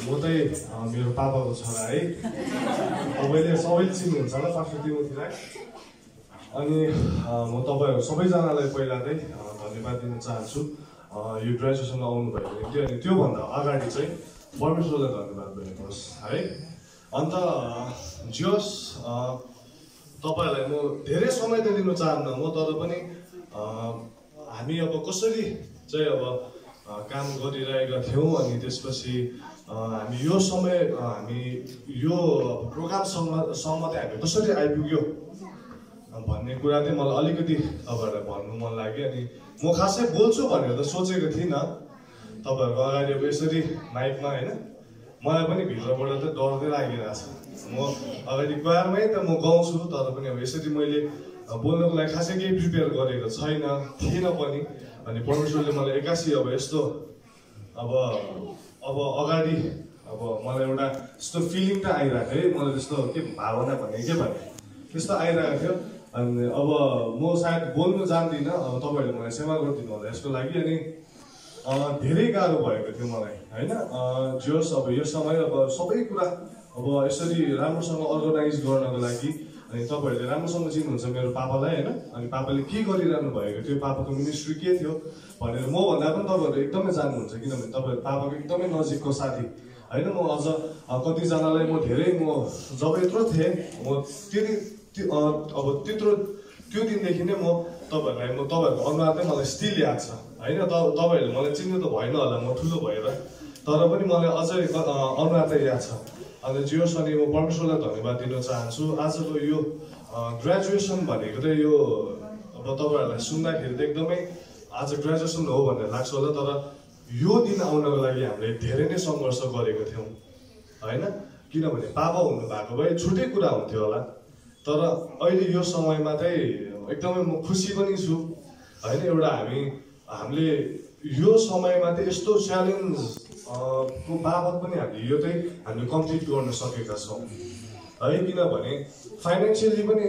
म चाहिँ मेरो पापाको छोरा है। तपाईँले सबैले चिन्नुहुन्छ होला पास्टर टिमोथीलाई। अनि म तपाईँहरू सबैजनालाई पहिला चाहिँ धन्यवाद दिन चाहन्छु यो ग्रेजुएसन आउनुभएको निम्ति। अनि त्योभन्दा अगाडि चाहिँ परमेश्वरलाई धन्यवाद दिएको होस् है। अन्त जोस् तपाईँहरूलाई म धेरै समय त लिनु चाहन्न म, तर पनि हामी अब कसरी चाहिँ अब काम गरिरहेका थियौँ अनि त्यसपछि हामी यो समय हामी यो प्रोग्रामसम्म चाहिँ हामी कसरी आइपुग्यो भन्ने कुरा चाहिँ मलाई अलिकति तपाईँहरूलाई भन्नु मन लाग्यो। अनि म खासै बोल्छु भनेर त सोचेको थिइनँ तपाईँहरूको अगाडि अब यसरी माइकमा होइन। मलाई पनि भित्रबाट त डर लागिरहेछ। म अगाडि क्वायरमै त म गाउँछु, तर पनि अब यसरी मैले बोल्नको लागि खासै केही प्रिपेयर गरेको थिएन पनि। अनि परमेश्वरले मलाई एक्कासी अब यस्तो अब अगाडि अब मलाई एउटा यस्तो फिलिङ त आइरहेको है, मलाई त्यस्तो के भावना भन्ने के भने त्यस्तो आइरहेको थियो। अनि अब म सायद बोल्नु जान्दिनँ, अब तपाईँहरूले मलाई सेवा गरिदिनु होला यसको लागि। अनि धेरै गाह्रो भएको थियो मलाई होइन। जोस् अब यो समय अब सबै कुरा अब यसरी राम्रोसँग अर्गनाइज गर्नको लागि अनि तपाईँहरूले राम्रोसँग चिन्नुहुन्छ मेरो पापालाई होइन। अनि पापाले के गरिरहनु भएको थियो, पापाको मिनिस्ट्री के थियो भनेर मभन्दा पनि तपाईँहरू एकदमै जान्नुहुन्छ, किनभने तपाईँहरू पापाको एकदमै नजिकको साथी होइन। म अझ कतिजनालाई म जब यत्रो थिएँ म अब त्यत्रो त्यो दिनदेखि नै म तपाईँहरूको अनुहार चाहिँ मलाई स्टिल याद छ होइन। तपाईँहरूले मलाई चिन्नु त भएन होला म ठुलो भएर, तर पनि मलाई अझै अनुहार चाहिँ याद छ। अनि जोस् अनि म परमेश्वरलाई धन्यवाद दिन चाहन्छु। आजको यो ग्रेजुएसन भनेको चाहिँ यो अब तपाईँहरूलाई सुन्दाखेरि त एकदमै आज ग्रेजुएसन हो भनेर लाग्छ होला, तर यो दिन आउनको लागि हामीले धेरै नै सङ्घर्ष गरेको थियौँ होइन। किनभने पापा हुनुभएको भए छुट्टै कुरा हुन्थ्यो होला, तर अहिले यो समयमा चाहिँ एकदमै म खुसी पनि छु होइन। एउटा हामीले यो समयमा चाहिँ यस्तो च्यालेन्ज को बाबत पनि हामीले हामीले कम्प्लिट गर्न सकेका छौँ है। किनभने फाइनेन्सियली पनि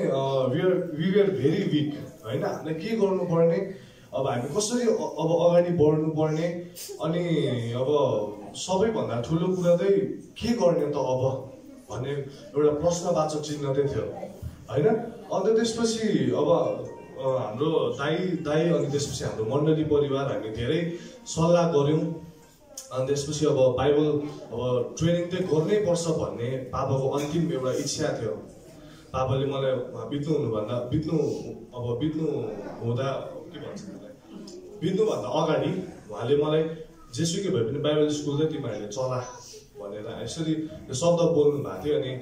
वी आर भेरी विक होइन। हामीले के गर्नुपर्ने, अब हामी कसरी अब अगाडि बढ्नुपर्ने, अनि अब सबैभन्दा ठुलो कुरा चाहिँ के गर्ने त अब भन्ने एउटा प्रश्नवाचक चिन्ह चाहिँ थियो होइन। अन्त त्यसपछि अब हाम्रो दाई अनि त्यसपछि हाम्रो मण्डली परिवार हामी धेरै सल्लाह गऱ्यौँ। अनि त्यसपछि अब बाइबल अब ट्रेनिङ चाहिँ गर्नै पर्छ भन्ने पापाको अन्तिम एउटा इच्छा थियो। पापाले मलाई बित्नु हुँदा के भन्छ बित्नुभन्दा अगाडि उहाँले मलाई जेसुकै भए पनि बाइबल स्कुल चाहिँ तिमीहरूले चला भनेर यसरी शब्द बोल्नु भएको थियो। अनि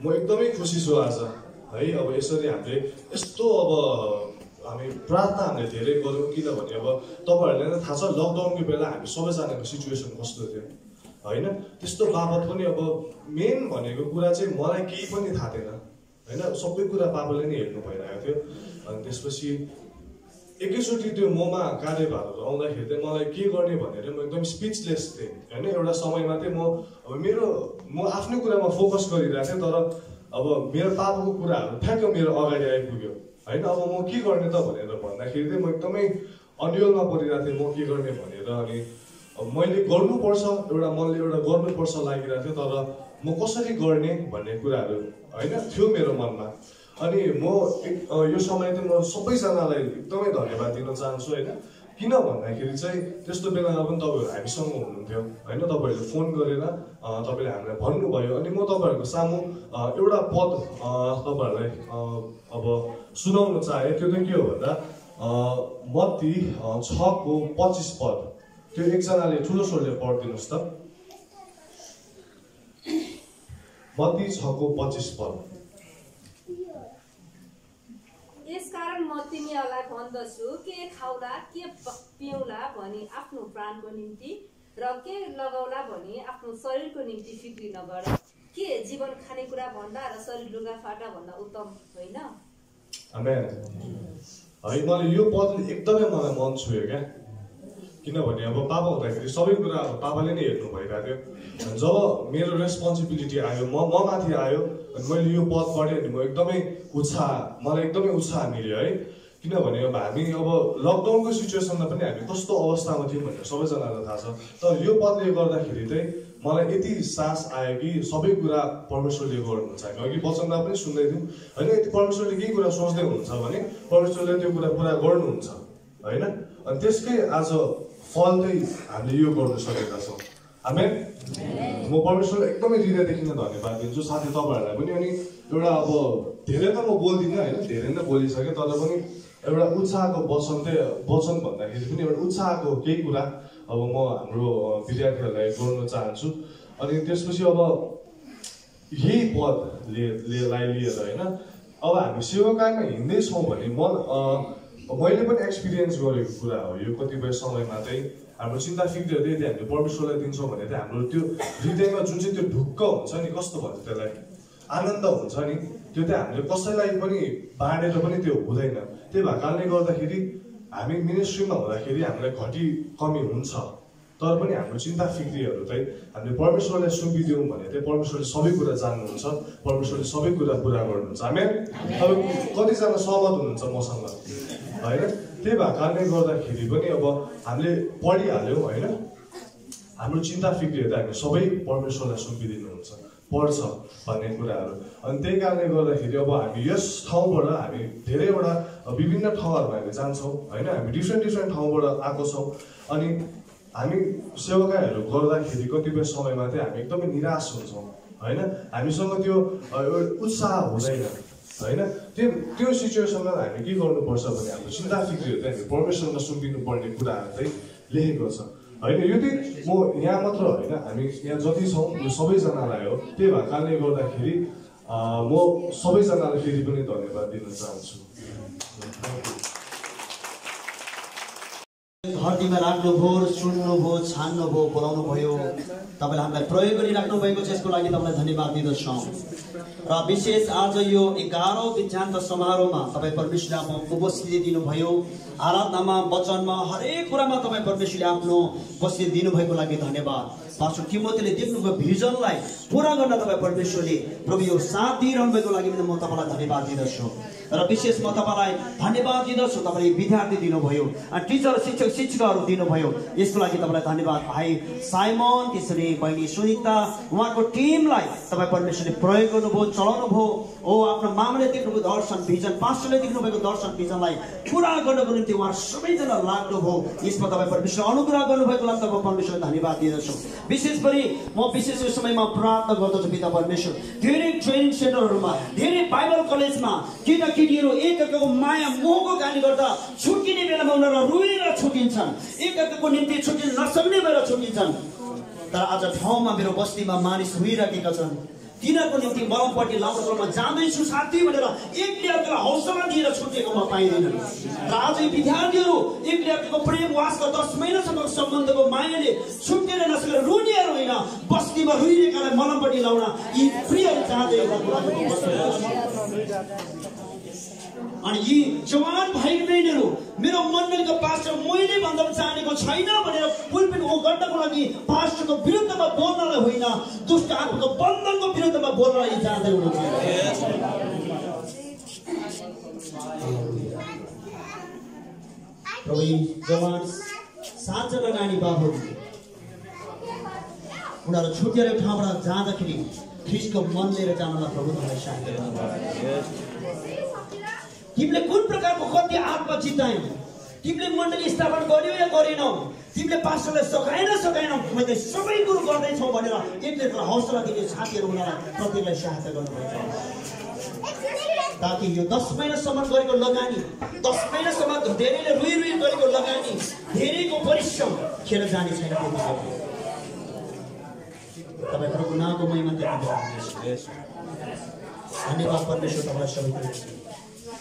म एकदमै खुसी छु आज है। अब यसरी हामीले यस्तो अब हामी प्रार्थना हामीले धेरै गऱ्यौँ, किनभने अब तपाईँहरूलाई नै थाहा छ लकडाउनको बेला हामी सबैजनाको सिचुएसन कस्तो थियो होइन। त्यस्तो बाबत पनि अब मेन भनेको कुरा चाहिँ मलाई केही पनि थाहा थिएन होइन। सबै कुरा पापाले नै हेर्नु भइरहेको थियो। अनि त्यसपछि एकैचोटि त्यो ममा कार्यभारहरू आउँदाखेरि चाहिँ मलाई के गर्ने भनेर म एकदम स्पिचलेस थिएँ होइन। एउटा समयमा चाहिँ म आफ्नै कुरामा फोकस गरिरहेको थिएँ, तर अब मेरो पापाको कुराहरू ठ्याक्क मेरो अगाडि आइपुग्यो होइन। अब म के गर्ने त भनेर भन्दाखेरि चाहिँ म एकदमै अन्यलमा परिरहेको थिएँ म के गर्ने भनेर। अनि अब मैले गर्नुपर्छ मनले एउटा गर्नुपर्छ लागिरहेको थियो, तर म कसरी गर्ने भन्ने कुराहरू होइन थियो मेरो मनमा। अनि म यो समय चाहिँ म सबैजनालाई एकदमै धन्यवाद दिन चाहन्छु होइन। किन भन्दाखेरि चाहिँ त्यस्तो बेलामा पनि तपाईँहरू हामीसँग हुनुहुन्थ्यो होइन। तपाईँहरूले फोन गरेर तपाईँले हामीलाई भन्नुभयो। अनि म तपाईँहरूको सामु एउटा पद तपाईँहरूलाई अब सुनाउन चाहे। त्यो चाहिँ के हो भन्दा मत्ती 6:25 पद। त्यो एकजनाले ठुलो स्वरले पढिदिनुहोस् त। मत्ती 6:25 पद। यसकारण म तिमीहरूलाई भन्दछु, के खाउला के पिउला भनी आफ्नो प्राणको निम्ति र के लगाउला भनी आफ्नो शरीरको निम्ति फिक्री नगर। के जीवन खानेकुरा भन्दा र शरीर लुगाफाटा भन्दा उत्तम होइन? आमेन। है मलाई यो पद एकदमै मलाई मन छुयो क्या। किनभने अब पापा हुँदाखेरि सबै कुरा अब पापाले नै हेर्नु भइरहेको थियो। जब मेरो रेस्पोन्सिबिलिटी आयो म माथि आयो अनि मैले यो पद पढेँ अनि मलाई एकदमै उत्साह मिल्यो है। किनभने अब हामी अब लकडाउनको सिचुएसनमा पनि हामी कस्तो अवस्थामा थियौँ भनेर सबैजनालाई थाहा छ। तर यो पदले गर्दाखेरि चाहिँ मलाई यति साहस आयो कि सबै कुरा परमेश्वरले गर्नुहुन्छ। हामी अघि वचनमा पनि सुन्दै थियौँ होइन, यति परमेश्वरले केही कुरा सोच्दै हुनुहुन्छ भने परमेश्वरले त्यो कुरा पुरा गर्नुहुन्छ होइन। अनि त्यसकै आज फल चाहिँ हामीले यो गर्नु सकेका छौँ। आमेन। म परमेश्वरलाई एकदमै हृदयदेखि नै धन्यवाद दिन्छु, साथै तपाईँहरूलाई पनि। अनि एउटा अब धेरै त म बोल्दिनँ होइन, धेरै नै बोलिसकेँ, तर पनि एउटा उत्साहको वचन भन्दाखेरि पनि एउटा उत्साहको केही कुरा अब म हाम्रो विद्यार्थीहरूलाई गर्न चाहन्छु। अनि त्यसपछि अब यही पदलाई लिएर होइन, अब हामी सेवाकायमा हिँड्दैछौँ भने मैले पनि एक्सपिरियन्स गरेको कुरा हो यो। कतिपय समयमा चाहिँ हाम्रो चिन्ता फिक्र यदि हामीले परमेश्वरलाई दिन्छौँ भने चाहिँ हाम्रो त्यो हृदयमा जुन चाहिँ त्यो ढुक्क हुन्छ नि, कस्तो भन्छ त्यसलाई, आनन्द हुन्छ नि, त्यो चाहिँ हामीले कसैलाई पनि बाँडेर पनि त्यो हुँदैन। त्यही भएको कारणले गर्दाखेरि हामी मिनिस्ट्रीमा हुँदाखेरि हामीलाई कमी हुन्छ, तर पनि हाम्रो चिन्ता फिक्रीहरू चाहिँ हामीले परमेश्वरलाई सुम्पिदियौँ भने चाहिँ परमेश्वरले सबै कुरा जान्नुहुन्छ, परमेश्वरले सबै कुरा पुरा गर्नुहुन्छ। आमेन। तपाईँ कतिजना सहमत हुनुहुन्छ मसँग होइन? त्यही भएको कारणले गर्दाखेरि पनि अब हामीले पढिहाल्यौँ होइन, हाम्रो चिन्ता फिक्रीहरू हामी सबै परमेश्वरलाई सुम्पिदिनुहुन्छ पर्छ भन्ने कुराहरू। अनि त्यही कारणले गर्दाखेरि अब हामी यस ठाउँबाट हामी धेरैवटा विभिन्न ठाउँहरूमा हामी जान्छौँ होइन, हामी डिफ्रेन्ट ठाउँबाट आएको छौँ। अनि हामी सेवाकायहरू गर्दाखेरि कतिपय समयमा चाहिँ हामी एकदमै निराश हुन्छौँ होइन, हामीसँग त्यो उत्साह हुँदैन होइन। त्यो सिचुएसनमा हामी के गर्नुपर्छ भने हाम्रो चिन्ता फिक्रीहरू चाहिँ हामी परमेश्वरमा सुम्पिनु पर्ने कुराहरू चाहिँ लेखेको छ होइन। यो चाहिँ म यहाँ मात्र होइन, हामी यहाँ जति छौँ यो सबैजनालाई हो। त्यही भएको कारणले गर्दाखेरि म सबैजनालाई फेरि पनि धन्यवाद दिन चाहन्छु। धरतीमा राख्नुभयो, सुन्नुभयो, छान्नुभयो, बोलाउनु भयो, तपाईँले हामीलाई प्रयोग गरिराख्नु भएको छ, यसको लागि तपाईँलाई धन्यवाद दिँदछौँ। र विशेष आज यो 11औं दीक्षान्त समारोहमा तपाईँ परमेश्वरले आफ्नो उपस्थिति दिनुभयो। आराधनामा, वचनमा, हरेक कुरामा तपाईँ परमेश्वरले आफ्नो उपस्थिति दिनुभएको लागि धन्यवाद। पास्टर तिमोथीले देख्नुभयो भिजनलाई पुरा गर्न तपाईँ परमेश्वरले प्रभु यो साथ दिइरहनु भएको लागि म तपाईँलाई धन्यवाद दिँदछु। र विशेष म तपाईँलाई धन्यवाद दिँदछु, तपाईँले विद्यार्थी दिनुभयो, टिचर शिक्षक शिक्षिकाहरू दिनुभयो, यसको लागि तपाईँलाई धन्यवाद। भाइ साइमन, त्यसरी बहिनी सुनिता, उहाँको टिमलाई तपाईँ परमेश्वरले प्रयोग गर्नुभयो, चलाउनु भयो। ओ आफ्नो मामाले देख्नुभयो दर्शन भिजन, पास्टरले देख्नुभएको दर्शन भिजनलाई पुरा गर्नको निम्ति उहाँ सबैजना लाग्नुभयो। यसमा तपाईँ परमेश्वर अनुग्रह गर्नुभएको लागि तपाईँ परमेश्वरलाई धन्यवाद दिँदछु। विशेष गरी म विशेष यो समयमा प्रार्थना गर्दछु पिता परमेश्वर, धेरै ट्रेनिङ सेन्टरहरूमा, धेरै बाइबल कलेजमा केटाकेटीहरू एकअर्काको माया मोहको कारणले गर्दा छुट्टिने बेलामा उनीहरू रोएर छुट्टिन्छन्, एकअर्काको निम्ति छुट्टिन नसक्ने भएर छुट्टिन्छन्। तर आज ठाउँमा मेरो बस्तीमा मानिस रोइरहेका छन्, तिनीहरूको निम्ति मलमपट्टि लाउनमा जाँदैछु साथी भनेर एकले अर्कालाई हौसला दिएर छुटेको म पाइँदैन। र आज यी विद्यार्थीहरू एकले अर्काको प्रेम वासको 10 महिनासम्म सम्बन्धको मायाले छुटेर नसकेर रुनिएर होइन, बस्तीमा रुइरहेकालाई मलमपट्टि लाउन यी प्रियहरू चाहँदै। अनि यी जवान भाइ बहिनीहरू मेरो मण्डलीको पास्टर मैले भन्दा जानेको छैन भनेर पुलपिन ओ गर्नको लागि पास्टरको विरुद्धमा बोल्नलाई होइन, दुष्ट आत्माको बन्धनको विरुद्धमा बोल्नलाई जाँदै हुनुहुन्छ। प्रभु जवान 7 जना नानी बाबु उनीहरू छुटेर ठाउँबाट जाँदाखेरि ख्रिस्टको मन लिएर जानलाई प्रभु तपाईँलाई शान्ति गर्नुभयो। तिमीले कुन प्रकारको कति आत्मा जितायौ, तिमीले मण्डली स्थापना गर्यौ या गरेनौ, तिमीले पास्टरलाई सघाएनौ, मैले सबै कुरो गर्दैछौ भनेर एकले हौसला दिने साथीहरू उनीहरूलाई प्रत्येकलाई सहायता गर्नुभएको छ, ताकि यो 10 महिनासम्म गरेको लगानी, 10 महिनासम्म धेरैले रुई गरेको लगानी, धेरैको परिश्रम खेर जाने छैन। तपाईँ प्रभु नामको महिमा दिनुहोस्। धन्यवाद परमेश्वर, तपाईँ सबैको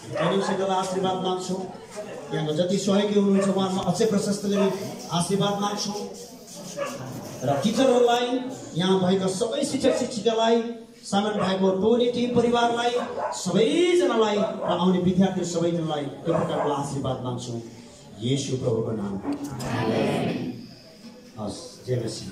ट्रेनिङ सेन्टरलाई आशीर्वाद माग्छौँ। यहाँको जति सहयोगी हुनुहुन्छ उहाँमा अझै प्रशस्त गरी आशीर्वाद माग्छौँ। र टिचरहरूलाई, यहाँ भएका सबै शिक्षक शिक्षिकालाई, सामान भएको टोली टिम परिवारलाई, सबैजनालाई र आउने विद्यार्थी सबैजनालाई यो प्रकारको आशीर्वाद माग्छौँ येशू प्रभुको नाम। हस्, जय मसीह।